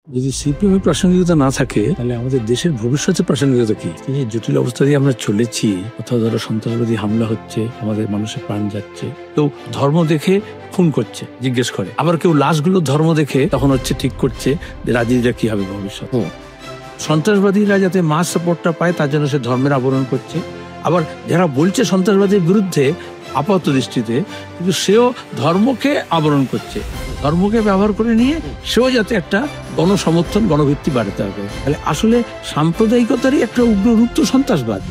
যদি সিপিএম এর প্রাসঙ্গিকতা না থাকে তাহলে আমাদের দেশের ভবিষ্যতের প্রাসঙ্গিকতা কি? এই জটিল অবস্থা দিয়ে আমরা চলেছি, কোথাও ধরো সন্ত্রাসবাদী হামলা হচ্ছে, আমাদের মানুষের প্রাণ যাচ্ছে, কেউ ধর্ম দেখে খুন করছে জিজ্ঞেস করে, আবার কেউ লাশগুলো ধর্ম দেখে তখন হচ্ছে ঠিক করছে যে রাজনীতিটা কি হবে ভবিষ্যৎ। সন্ত্রাসবাদীরা যাতে মাস সাপোর্টটা পায় তার জন্য সে ধর্মের আবরণ করছে, আবার যারা বলছে সন্ত্রাসবাদীর বিরুদ্ধে আপাত দৃষ্টিতে, কিন্তু সেও ধর্মকে আবরণ করছে, ধর্মকে ব্যবহার করে নিয়ে সেও যাতে একটা গণসমর্থন গণভিত্তি বাড়াতে হবে। তাহলে আসলে সাম্প্রদায়িকতারই একটা উগ্র রূপ তো সন্ত্রাসবাদ।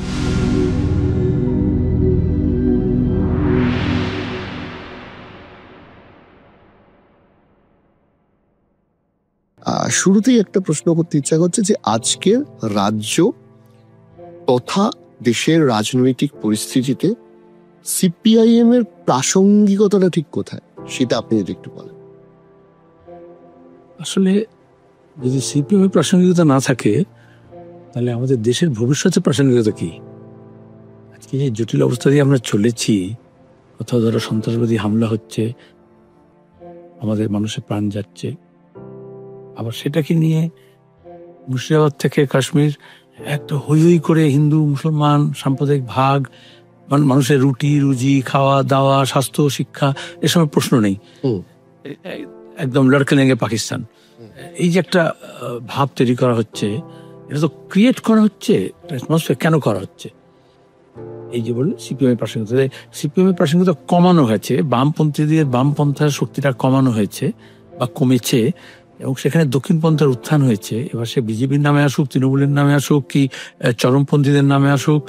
শুরুতেই একটা প্রশ্ন করতে ইচ্ছা করছে যে আজকের রাজ্য তথা দেশের রাজনৈতিক পরিস্থিতিতে সিপিআইএম এর প্রাসঙ্গিকতাটা ঠিক কোথায়, সেটা আপনি যদি একটু বলেন। আসলে যদি সিপিএম এর প্রাসঙ্গিকতা না থাকে তাহলে আমাদের দেশের ভবিষ্যতের প্রাসঙ্গিকতা কি? আজকে যে জটিল অবস্থা দিয়ে আমরা চলেছি, কোথাও ধরো সন্ত্রাসবাদী হামলা হচ্ছে, আমাদের মানুষের প্রাণ যাচ্ছে, আবার সেটাকে নিয়ে মুর্শিদাবাদ থেকে কাশ্মীর একটা হই হই করে হিন্দু মুসলমান সাম্প্রদায়িক ভাগ, মানুষের রুটি রুজি, খাওয়া দাওয়া, স্বাস্থ্য, শিক্ষা, এসবের প্রশ্ন নেই, একদম লড়কে লেগে পাকিস্তান, এই যে একটা ভাব তৈরি করা হচ্ছে, এটা তো ক্রিয়েট করা হচ্ছে, কেন করা হচ্ছে? এই যে বললে সিপিএম এর প্রাসঙ্গিকতা, সিপিএম এর প্রাসঙ্গিকতা কমানো হয়েছে, বামপন্থীদের বামপন্থার শক্তিটা কমানো হয়েছে বা কমেছে, এবং সেখানে দক্ষিণপন্থার উত্থান হয়েছে। এবার সে বিজেপির নামে আসুক, তৃণমূলের নামে আসুক, কি চরমপন্থীদের নামে আসুক,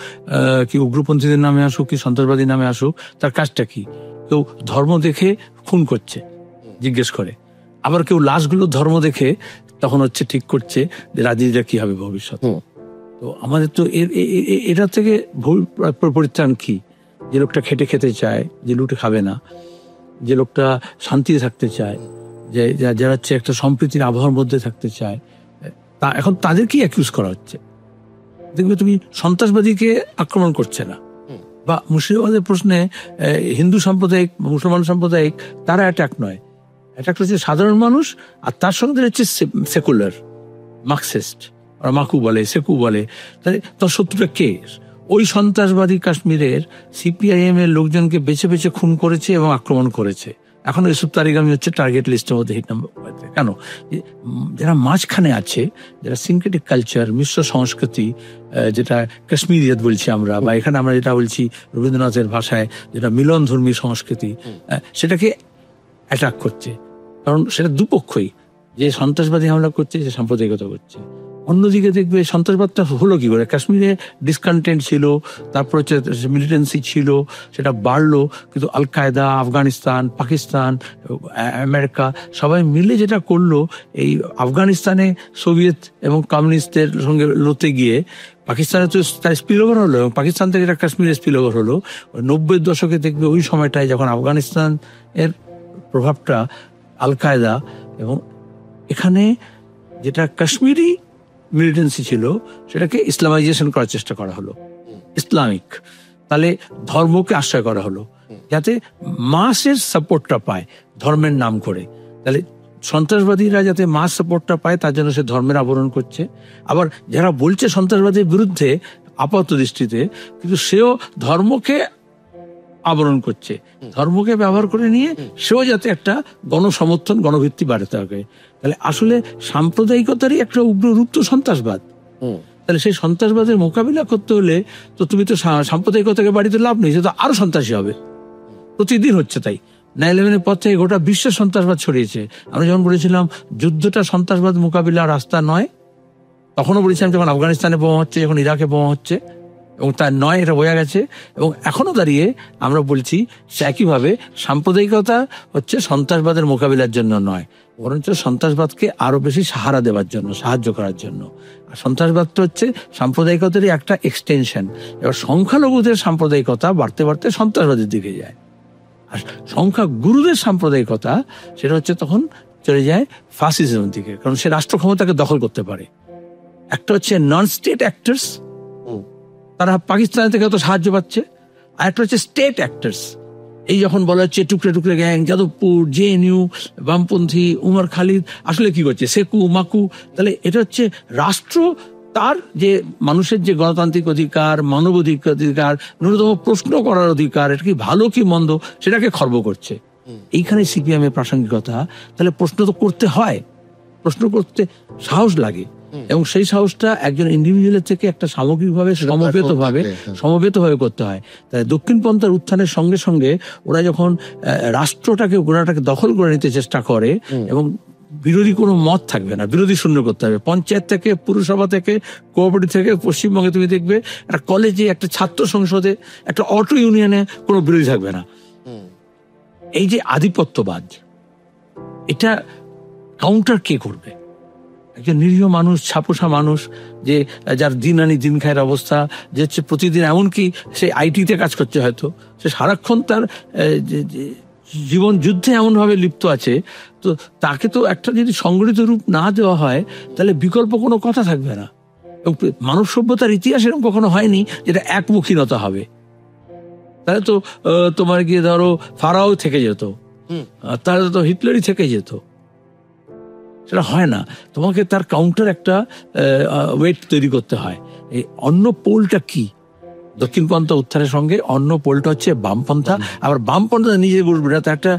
কি উগ্রপন্থীদের নামে আসুক, কি সন্ত্রাসবাদীর নামে আসুক, তার কাজটা কি? কেউ ধর্ম দেখে খুন করছে জিজ্ঞেস করে, আবার কেউ লাশগুলো ধর্ম দেখে তখন হচ্ছে ঠিক করছে যে রাজনীতিটা কি হবে ভবিষ্যৎ। তো আমাদের তো এটা থেকে পরিত্রাণ কি? যে লোকটা খেটে খেতে চায়, যে লুটে খাবে না, যে লোকটা শান্তিতে থাকতে চায়, যে যারা হচ্ছে একটা সম্প্রীতির আবহাওয়ার মধ্যে থাকতে চায়, তা এখন তাদেরকেই অ্যাকিউজ করা হচ্ছে। দেখবে তুমি সন্ত্রাসবাদীকে আক্রমণ করছে না, বা মুর্শিদাবাদের প্রশ্নে হিন্দু সাম্প্রদায়িক, মুসলমান সাম্প্রদায়িক, তারা অ্যাটাক নয়, অ্যাটাক হচ্ছে সাধারণ মানুষ, আর তার সঙ্গে হচ্ছে সেকুলার মার্কসিস্ট, আর মাকু বলে, সেকু বলে। তাহলে তার শত্রুটা কে? ওই সন্ত্রাসবাদী কাশ্মীরের সিপিআইএম এর লোকজনকে বেছে বেছে খুন করেছে এবং আক্রমণ করেছে। এখন ইউসুফ তারিগামি হচ্ছে টার্গেট লিস্টের মধ্যে হিট নাম্বার। কেন? যারা মাঝখানে আছে, যারা সিনথেটিক কালচার, মিশ্র সংস্কৃতি, যেটা কাশ্মীরিয়াত বলছি আমরা, বা এখানে আমরা যেটা বলছি রবীন্দ্রনাথের ভাষায় যেটা মিলন ধর্মী সংস্কৃতি, সেটাকে অ্যাটাক করছে। কারণ সেটা দুপক্ষই, যে সন্ত্রাসবাদী হামলা করছে, যে সাম্প্রদায়িকতা করছে। অন্যদিকে দেখবে সন্ত্রাসবাদটা হলো কি করে? কাশ্মীরে ডিসকন্টেন্ট ছিল, তারপর হচ্ছে মিলিটেন্সি ছিল, সেটা বাড়লো, কিন্তু আল কায়দা, আফগানিস্তান, পাকিস্তান, আমেরিকা সবাই মিলে যেটা করলো, এই আফগানিস্তানে সোভিয়েত এবং কমিউনিস্টদের সঙ্গে লড়তে গিয়ে পাকিস্তানে তো তার স্পিল ওভার হলো, এবং পাকিস্তান থেকে এটা কাশ্মীরে স্পিল ওভার হলো। 90-এর দশকে দেখবে ওই সময়টায় যখন আফগানিস্তান এর প্রভাবটা, আল কায়দা, এবং এখানে যেটা কাশ্মীরি মিলিটেন্সি ছিল সেটাকে ইসলামাইজেশন করার চেষ্টা করা হলো, ইসলামিক, তাহলে ধর্মকে আশ্রয় করা হলো যাতে মাসের সাপোর্টটা পায় ধর্মের নাম করে। তাহলে সন্ত্রাসবাদীরা যাতে মাস সাপোর্টটা পায় তার জন্য সে ধর্মের আবরণ করছে, আবার যারা বলছে সন্ত্রাসবাদীর বিরুদ্ধে আপাত দৃষ্টিতে, কিন্তু সেও ধর্মকে আবরণ করছে, ধর্মকে ব্যবহার করে নিয়ে সেও যাতে একটা গণসমর্থন গণভিত্তি বাড়াতে হবে। তাহলে আসলে সাম্প্রদায়িকতারই একটা উগ্র রূপ তো সন্ত্রাসবাদ। তাহলে সেই সন্ত্রাসবাদের মোকাবিলা করতে হলে তো তুমি তো সাম্প্রদায়িকতাকে বাড়িতে লাভ নেই, সে তো আরো সন্ত্রাসী হবে, প্রতিদিন হচ্ছে তাই। 9/11-এর পর থেকে গোটা বিশ্বের সন্ত্রাসবাদ ছড়িয়েছে। আমরা যখন বলেছিলাম যুদ্ধটা সন্ত্রাসবাদ মোকাবিলার রাস্তা নয়, তখনও বলেছিলাম যখন আফগানিস্তানে বোমা হচ্ছে, যখন ইরাকে বোমা হচ্ছে, এবং তার নয়, এটা বোঝা গেছে। এবং এখনো দাঁড়িয়ে আমরা বলছি সে একইভাবে সাম্প্রদায়িকতা হচ্ছে সন্ত্রাসবাদের মোকাবিলার জন্য নয়, বরঞ্চ সন্ত্রাসবাদকে আরো বেশি সাহারা দেওয়ার জন্য, সাহায্য করার জন্য। আর সন্ত্রাসবাদটা হচ্ছে সাম্প্রদায়িকতারই একটা এক্সটেনশন। এবার সংখ্যালঘুদের সাম্প্রদায়িকতা বাড়তে বাড়তে সন্ত্রাসবাদের দিকে যায়, আর সংখ্যা গুরুদের সাম্প্রদায়িকতা সেটা হচ্ছে তখন চলে যায় ফাসিজমের দিকে, কারণ সে রাষ্ট্র ক্ষমতাকে দখল করতে পারে। একটা হচ্ছে নন স্টেট অ্যাক্টরস, তারা পাকিস্তান থেকে তো সাহায্য পাচ্ছে, আর একটা হচ্ছে স্টেট অ্যাক্টরস, এই যখন বলা হচ্ছে টুকরে টুকরে গ্যাং, যাদবপুর, জেএনইউ, বামপন্থী, উমর খালিদ আসলে কি করছে, সেকু মাকু, তাহলে এটা হচ্ছে রাষ্ট্র তার যে মানুষের যে গণতান্ত্রিক অধিকার, মানবাধিকার, ন্যূনতম প্রশ্ন করার অধিকার, এটা কি ভালো কি মন্দ সেটাকে খর্ব করছে। এইখানে সিপিএম এর প্রাসঙ্গিকতা। তাহলে প্রশ্ন তো করতে হয়, প্রশ্ন করতে সাহস লাগে, এবং সেই সাহসটা একজন ইন্ডিভিজুয়ালের থেকে একটা সামগ্রিকভাবে সমবেতভাবে করতে হয়। তাই দক্ষিণপন্থার উত্থানের সঙ্গে সঙ্গে ওরা যখন রাষ্ট্রটাকে গোড়াটাকে দখল করে নিতে চেষ্টা করে, এবং বিরোধী কোনো মত থাকবে না, বিরোধী শূন্য করতে হবে, পঞ্চায়েত থেকে, পুরসভা থেকে, কোঅপারেটিভ থেকে, পশ্চিমবঙ্গে তুমি দেখবে একটা কলেজে, একটা ছাত্র সংসদে, একটা অটো ইউনিয়নে কোনো বিরোধী থাকবে না। এই যে আধিপত্যবাদ, এটা কাউন্টার কে করবে? একজন নিরীহ মানুষ, ছাপোষা মানুষ, যে যার দিন আনি দিন খায়ের অবস্থা, যে হচ্ছে প্রতিদিন, এমনকি সে আইটিতে কাজ করছে, হয়তো সে সারাক্ষণ তার জীবন যুদ্ধে এমনভাবে লিপ্ত আছে, তো তাকে তো একটা যদি সংগঠিত রূপ না দেওয়া হয়, তাহলে বিকল্প কোনো কথা থাকবে না। এবং মানব সভ্যতার ইতিহাস এরকম কখনো হয়নি যেটা একমুখীনতা হবে। তাহলে তো তোমার গিয়ে ধরো ফারাও থেকে যেত, তাহলে তো হিটলারই থেকে যেত, সেটা হয় না। তোমাকে তার কাউন্টার একটা ওয়েট তৈরি করতে হয়। এই অন্য পোলটা কি? দক্ষিণপন্থা উত্থানের সঙ্গে অন্য পোলটা হচ্ছে বামপন্থা। আবার বামপন্থা নিজে বলবে না, তা একটা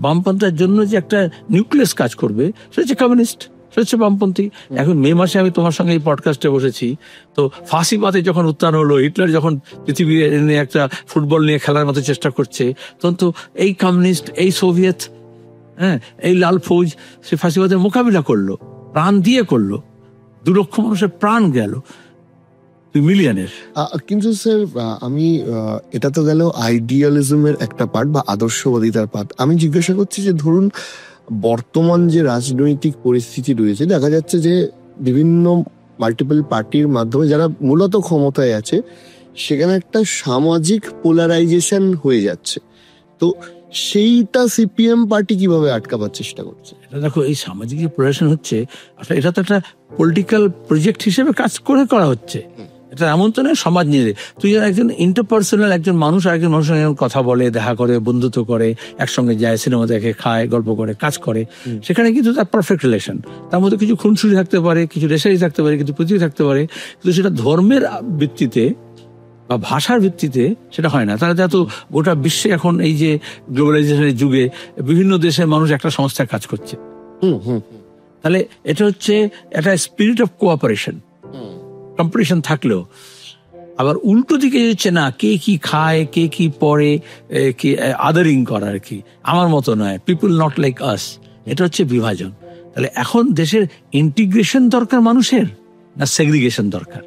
বামপন্থার জন্য যে একটা নিউক্লিয়াস কাজ করবে, সেটা হচ্ছে কমিউনিস্ট, সেটা হচ্ছে বামপন্থী। এখন মে মাসে আমি তোমার সঙ্গে এই পডকাস্টে বসেছি, তো ফাঁসিবাদে যখন উত্থান হলো, হিটলার যখন পৃথিবী নিয়ে একটা ফুটবল নিয়ে খেলার মতো চেষ্টা করছে, তখন তো এই কমিউনিস্ট, এই সোভিয়েত, এই লাল ফৌজ সে ফাঁসিবাদের মোকাবিলা করলো, প্রাণ দিয়ে করলো, 2 লক্ষ মানুষের প্রাণ গেল, 2 মিলিয়নের। কিন্তু স্যার, আমি এটা তো গেল আইডিয়ালিজমের একটা পার্ট বা আদর্শবাদিতার পার্ট। আমি জিজ্ঞাসা করছি যে ধরুন বর্তমান যে রাজনৈতিক পরিস্থিতি রয়েছে, দেখা যাচ্ছে যে বিভিন্ন মাল্টিপল পার্টির মাধ্যমে যারা মূলত ক্ষমতায় আছে, সেখানে একটা সামাজিক পোলারাইজেশন হয়ে যাচ্ছে। তো সেইটা সিপিএম পার্টি কিভাবে আটকাবার চেষ্টা করছে? এটা দেখো, এই সামাজিক যে পোলারাইজেশন হচ্ছে, আসলে এটা তো একটা পলিটিক্যাল প্রজেক্ট হিসেবে কাজ করা হচ্ছে। এটা এমন তো নয় সমাজ নিয়ে তুই একজন ইন্টারপার্সোনাল একজন মানুষ আর একজন মানুষের সঙ্গে কথা বলে, দেখা করে, বন্ধুত্ব করে, একসঙ্গে যায়, সিনেমা দেখে, খায়, গল্প করে, কাজ করে, সেখানে কিন্তু তার পারফেক্ট রিলেশন। তার মধ্যে কিছু খুনসুরি থাকতে পারে, কিছু রেশারি থাকতে পারে, কিছু প্রীতি থাকতে পারে, কিন্তু সেটা ধর্মের ভিত্তিতে বা ভাষার ভিত্তিতে সেটা হয় না। তাহলে তো গোটা বিশ্বে এখন এই যে গ্লোবালাইজেশনের যুগে বিভিন্ন দেশের মানুষ একটা সংস্থায় কাজ করছে, তাহলে এটা হচ্ছে একটা স্পিরিট অফ কোঅপারেশন, কম্পিটিশন থাকলেও। আবার উল্টো দিকে হচ্ছে না, কে কি খায়, কে কি পড়ে, কি আদারিং করা আর কি, আমার মতো নয়, পিপল নট লাইক আস, এটা হচ্ছে বিভাজন। তাহলে এখন দেশের ইন্টিগ্রেশন দরকার মানুষের, না সেগ্রিগেশন দরকার?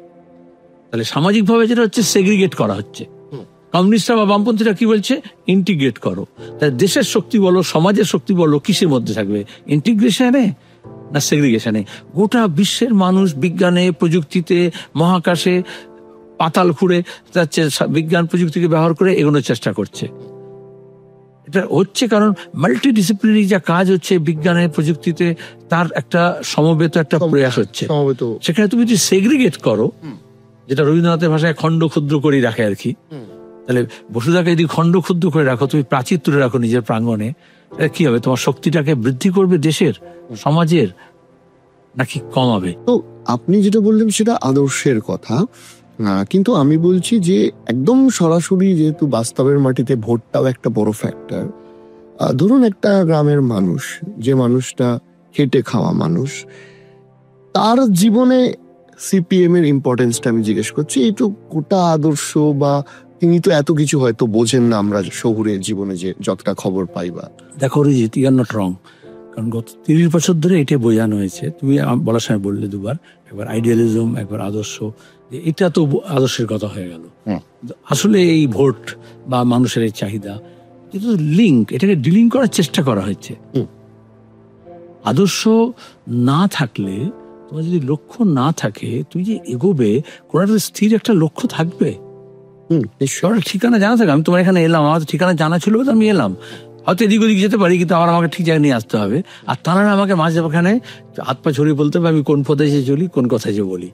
তাহলে সামাজিকভাবে যেটা হচ্ছে সেগ্রিগেট করা হচ্ছে। কমিউনিস্টরা বা বামপন্থীরা কি বলছে? ইন্টিগ্রেট করো। তাহলে দেশের শক্তি বলো, সমাজের শক্তি বলো, কিসের মধ্যে থাকবে? ইন্টিগ্রেশনে না সেগ্রিগেশনে? গোটা বিশ্বের মানুষ বিজ্ঞানে, প্রযুক্তিতে, মহাকাশে পাতাল খুঁড়ে যাচ্ছে, বিজ্ঞান প্রযুক্তিকে ব্যবহার করে এগোনোর চেষ্টা করছে। এটা হচ্ছে কারণ মাল্টি ডিসিপ্লিনারি যা কাজ হচ্ছে বিজ্ঞানের, প্রযুক্তিতে, তার একটা সমবেত একটা প্রয়াস হচ্ছে। সেখানে তুমি যদি সেগ্রিগেট করো, যেটা রবীন্দ্রনাথের ভাষায় খণ্ড ক্ষুদ্র করে রাখে আর কি, তাহলে বসুধাকে যদি খণ্ড ক্ষুদ্র করে রাখো, তুমি প্রাচীর তুলে রাখো নিজের প্রাঙ্গণে, কি হবে? তোমার শক্তিটাকে বৃদ্ধি করবে দেশের, সমাজের, নাকি কমাবে? তো আপনি যেটা বললেন সেটা আদর্শের কথা, কিন্তু আমি বলছি যে একদম সরাসরি, যেহেতু বাস্তবের মাটিতে ভোটটাও একটা বড় ফ্যাক্টর। ধরুন একটা গ্রামের মানুষ, যে মানুষটা খেটে খাওয়া মানুষ, তার জীবনে সিপিএম এর ইম্পর্টেন্সটা আমি জিজ্ঞেস করছি। এই তো গোটা আদর্শ, বা তিনি তো এত কিছু হয়তো বোঝেন না, আমরা শহুরের জীবনে যে যতটা খবর পাই। বা দেখো Arijit, you are not wrong, কারণ গত 30 বছর ধরে এটা বোঝানো হয়েছে। তুমি বলার সময় বললে দুবার, একবার আইডিয়ালিজম, একবার আদর্শ, এটা তো আদর্শের কথা হয়ে গেল। আসলে এই ভোট বা মানুষের এই চাহিদা, এটা তো লিঙ্ক, এটাকে ডিলিং করার চেষ্টা করা হয়েছে। আদর্শ না থাকলে, তোমার যদি লক্ষ্য না থাকে, তুমি যে এগোবে, কোন একটা স্থির একটা লক্ষ্য থাকবে, ঠিকানা জানা থাকে। আমি তোমার এখানে এলাম, আমার ঠিকানা জানা ছিল, আমি এলাম, হয়তো এদিক ওদিক যেতে পারি, কিন্তু আবার আমাকে ঠিক জায়গায় নিয়ে আসতে হবে। আর তারা আমাকে মাঝখানে হাত পা ছড়িয়ে বলতে হবে আমি কোন পথে যে চলি, কোন কথায় যে বলি।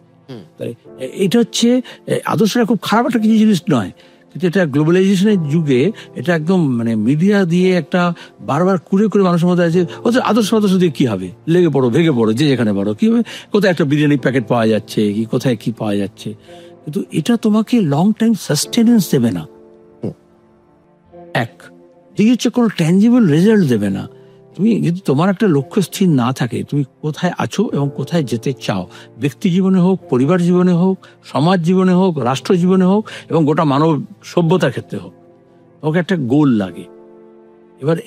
তাই এটা হচ্ছে আদর্শটা খুব খারাপ একটা কিছু জিনিস নয়, কিন্তু এটা গ্লোবালাইজেশনের যুগে এটা একদম মানে মিডিয়া দিয়ে একটা বারবার কুড়ে কুড়ে মানুষের মধ্যে আছে, ওদের আদর্শ আদর্শ দিয়ে কি হবে, লেগে পড়ো ভেঙে পড়ো যে যেখানে পড়ো, কি হবে, কোথায় একটা বিরিয়ানি প্যাকেট পাওয়া যাচ্ছে কি কোথায় কি পাওয়া যাচ্ছে, কিন্তু এটা তোমাকে লং টাইম সাস্টেনেন্স দেবে না। এক এই হচ্ছে কোনো ট্যাঞ্জিবল রেজাল্ট দেবে না। তুমি যদি তোমার একটা লক্ষ্য স্থির না থাকে, তুমি কোথায় আছো এবং কোথায় যেতে চাও, ব্যক্তি জীবনে হোক, পরিবার জীবনে হোক, সমাজ জীবনে হোক, রাষ্ট্র জীবনে হোক এবং গোটা মানব সভ্যতার ক্ষেত্রে হোক, তোমাকে একটা গোল লাগে। এবার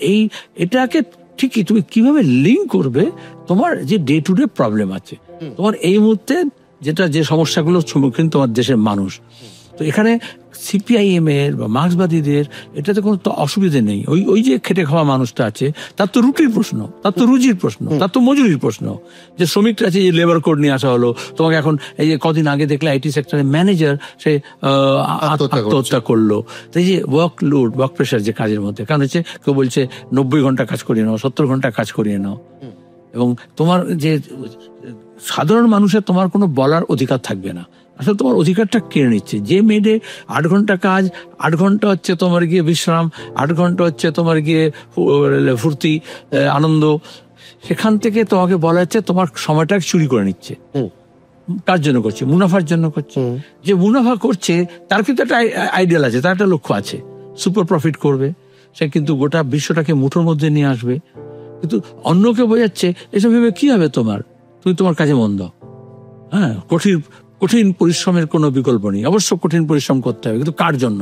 এটাকে ঠিকই তুমি কিভাবে লিঙ্ক করবে তোমার যে ডে টু ডে প্রবলেম আছে, তোমার এই মুহূর্তে যে সমস্যাগুলোর সম্মুখীন তোমার দেশের মানুষ। তো এখানে সিপিআইএম এর বা মার্ক্সবাদীদের এটাতে কোনো তো অসুবিধে নেই। ওই যে খেটে খাওয়া মানুষটা আছে, তার তো রুটির প্রশ্ন, তার তো রুজির প্রশ্ন, তার তো মজুরির প্রশ্ন। যে শ্রমিকটা আছে, যে লেবার কোড নিয়ে আসা হলো, তোমাকে এখন এই যে কদিন আগে দেখলে আইটি সেক্টরের ম্যানেজার সে আত্মহত্যা করলো। তো এই যে ওয়ার্ক লোড, ওয়ার্ক প্রেশার যে কাজের মধ্যে, কারণ হচ্ছে কেউ বলছে 90 ঘন্টা কাজ করিয়ে নাও, 70 ঘন্টা কাজ করিয়ে নাও, এবং তোমার যে সাধারণ মানুষের তোমার কোনো বলার অধিকার থাকবে না। আসলে তোমার অধিকারটা কেড়ে নিচ্ছে। যে মেয়েদের 8 ঘন্টা কাজ, 8 ঘন্টা হচ্ছে তোমার গিয়ে বিশ্রাম, 8 ঘন্টা হচ্ছে তোমার গিয়ে ফুর্তি আনন্দ, সেখান থেকে তোমাকে বলা হচ্ছে তোমার সময়টাকে চুরি করে নিচ্ছে। কার জন্য করছে? মুনাফার জন্য করছে। যে মুনাফা করছে তার কিন্তু একটা আইডিয়াল আছে, তার একটা লক্ষ্য আছে, সুপার প্রফিট করবে, সে কিন্তু গোটা বিশ্বটাকে মুঠোর মধ্যে নিয়ে আসবে। কিন্তু অন্যকে বোঝাচ্ছে এসব ভেবে কি হবে তোমার, তুমি তোমার কাজে মন দাও। হ্যাঁ, কঠিন পরিশ্রমের কোনো বিকল্প নেই, অবশ্য কঠিন পরিশ্রম করতে হবে, কিন্তু কার জন্য?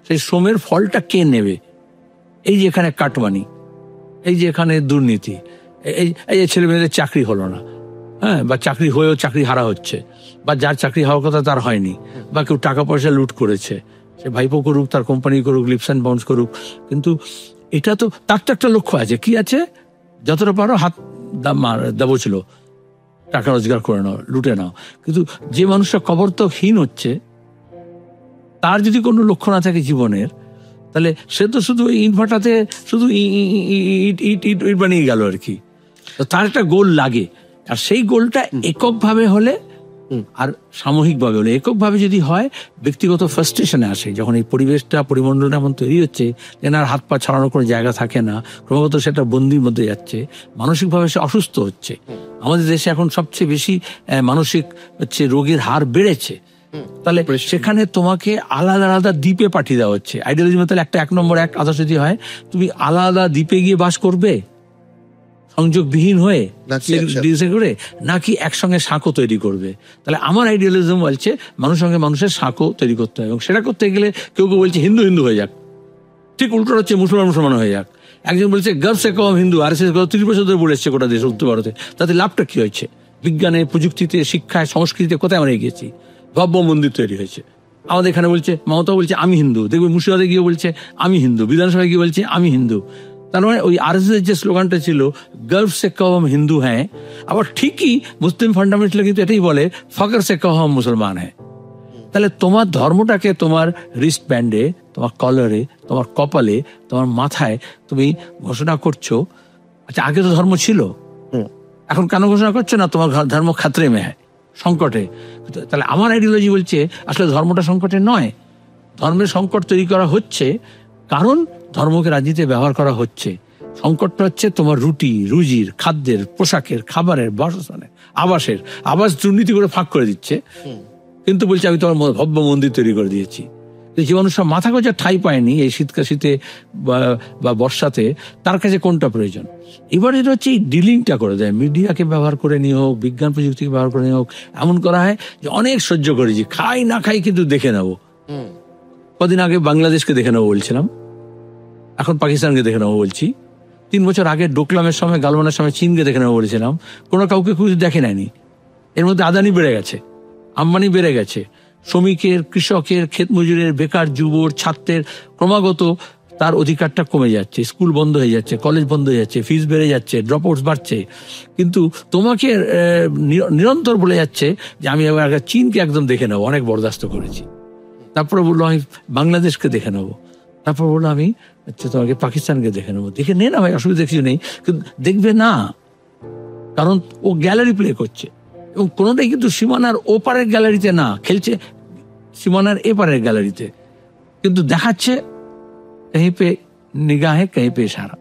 সেই শ্রমের ফলটা কে নেবে? এই যে এখানে কাটমানি, এই যে এখানে দুর্নীতি, এই যে ছেলে মেয়েদের চাকরি হলো না, হ্যাঁ, বা চাকরি হয়েও চাকরি হারা হচ্ছে, বা যার চাকরি হওয়ার কথা তার হয়নি, বা কেউ টাকা পয়সা লুট করেছে, সে ভাইপো করুক, তার কোম্পানি করুক, লিপস অ্যান্ড বাউন্স করুক, কিন্তু এটা তো তার তো একটা লক্ষ্য আছে, কি আছে? যতটা পারো হাত দাবছিল, টাকা রোজগার করে নাও, লুটে নাও। কিন্তু যে মানুষটা কবরতকহীন হচ্ছে, তার যদি কোনো লক্ষ্য না থাকে জীবনের, তাহলে সে তো শুধু ইনভার্টাতে শুধু ইট বানিয়ে গেল আর কি। তার একটা গোল লাগে, আর সেই গোলটা এককভাবে হলে আর সামূহিকভাবে হলে, এককভাবে যদি হয় ব্যক্তিগত ফ্রাস্ট্রেশনে আসে, যখন এই পরিবেশটা পরিমণ্ডলটা এমন তৈরি হচ্ছে যে আর হাত পা ছাড়ানোর কোনো জায়গা থাকে না, ক্রমাগত সেটা বন্দির মধ্যে যাচ্ছে, মানসিকভাবে সে অসুস্থ হচ্ছে। আমাদের দেশে এখন সবচেয়ে বেশি মানসিক রোগের হার বেড়েছে। তাহলে সেখানে তোমাকে আলাদা আলাদা দ্বীপে পাঠিয়ে দেওয়া হচ্ছে। আইডিয়ালিজম তাহলে একটা 1 নম্বর আদর্শ যদি হয়, তুমি আলাদা দ্বীপে গিয়ে বাস করবে সংযোগবিহীন হয়ে করে, নাকি একসঙ্গে সাঁকো তৈরি করবে? তাহলে আমার আইডিয়ালিজম বলছে মানুষের সঙ্গে মানুষের সাঁকো তৈরি করতে হবে, এবং সেটা করতে গেলে কেউ কেউ বলছে হিন্দু হিন্দু হয়ে যাক, ঠিক উল্টো হচ্ছে মুসলমান হয়ে যাক। একজন বলছে গর্ভ সে কম হিন্দু, RSS 30 বছর ধরে বলে এসছে গোটা দেশ উত্তর ভারতে, তাতে লাভটা কি হয়েছে? বিজ্ঞানে, প্রযুক্তিতে, শিক্ষায়, সংস্কৃতিতে কোথায় আমরা এগিয়েছি? ভব্য মন্দির তৈরি হয়েছে। আমাদের এখানে বলছে, মমতা বলছে আমি হিন্দু, দেখবে মুর্শিদাবাদে গিয়ে বলছে আমি হিন্দু, বিধানসভায় গিয়ে বলছে আমি হিন্দু। তার মানে ওই RSS যে স্লোগানটা ছিল গর্ভ সে কম হিন্দু হ্যাঁ, আবার ঠিকই মুসলিম ফান্ডামেন্টাল কিন্তু এটাই বলে ফকর সে কম মুসলমান হ্যাঁ। তাহলে তোমার ধর্মটাকে তোমার রিস্ট ব্যান্ডে, তোমার কলারে, তোমার কপালে, তোমার মাথায় তুমি ঘোষণা করছো। আচ্ছা, আগে তো ধর্ম ছিল, এখন কেন ঘোষণা করছো না তোমার ধর্ম খাতরে মে হ্যাঁ, সংকটে? তাহলে আমার আইডিওলজি বলছে আসলে ধর্মটা সংকটে নয়, ধর্মের সংকট তৈরি করা হচ্ছে কারণ ধর্মকে রাজনীতিতে ব্যবহার করা হচ্ছে। সংকটটা হচ্ছে তোমার রুজির, খাদ্যের, পোশাকের, খাবারের, বাসস্থানের, আবাস দুর্নীতি করে ফাঁক করে দিচ্ছে, কিন্তু বলছে আমি তোমার ভব্য মন্দির তৈরি করে দিয়েছি। যে মানুষরা মাথা গোঁজার ঠাঁই পায়নি এই শীতে বা বর্ষাতে, তার কাছে কোনটা প্রয়োজন? এবার এটা হচ্ছে এই ডিলিংটা করে দেয়, মিডিয়াকে ব্যবহার করে নিয়ে হোক, বিজ্ঞান প্রযুক্তিকে ব্যবহার করে নিয়ে হোক, এমন করা হয় যে অনেক সহ্য করেছি, খাই না খাই কিন্তু দেখে নেবো। কদিন আগে বাংলাদেশকে দেখে নেবো বলছিলাম, এখন পাকিস্তানকে দেখে নেবো বলছি। 3 বছর আগে ডোকলামের সময়, গালওয়ানের সময় চীনকে দেখে নেবো বলেছিলাম, কোনো কাউকে খুঁজে দেখে নেয়নি। এর মধ্যে আদানি বেড়ে গেছে, আম্বানি বেড়ে গেছে, শ্রমিকের, কৃষকের, ক্ষেত মজুরের, বেকার যুবর, ছাত্রের ক্রমাগত তার অধিকারটা কমে যাচ্ছে, স্কুল বন্ধ হয়ে যাচ্ছে, কলেজ বন্ধ হয়ে যাচ্ছে, ফিস বেড়ে যাচ্ছে, ড্রপ আউটস বাড়ছে। কিন্তু তোমাকে নিরন্তর বলে যাচ্ছে যে আমি এবার চীনকে একদম দেখে নেবো, অনেক বরদাস্ত করেছি। তারপরে বললো আমি বাংলাদেশকে দেখে নেবো, তারপর বললো আমি তোমাকে পাকিস্তানকে দেখে নেবো। দেখে নে না ভাই, অসুবিধা কিছু নেই, কিন্তু দেখবে না, কারণ ও গ্যালারি প্লে করছে, এবং কোনোটাই কিন্তু সীমানার ওপারের গ্যালারিতে না, খেলছে সীমানার এপারের গ্যালারিতে। কিন্তু দেখাচ্ছে कहीं पे निगाहें कहीं पे इशारा।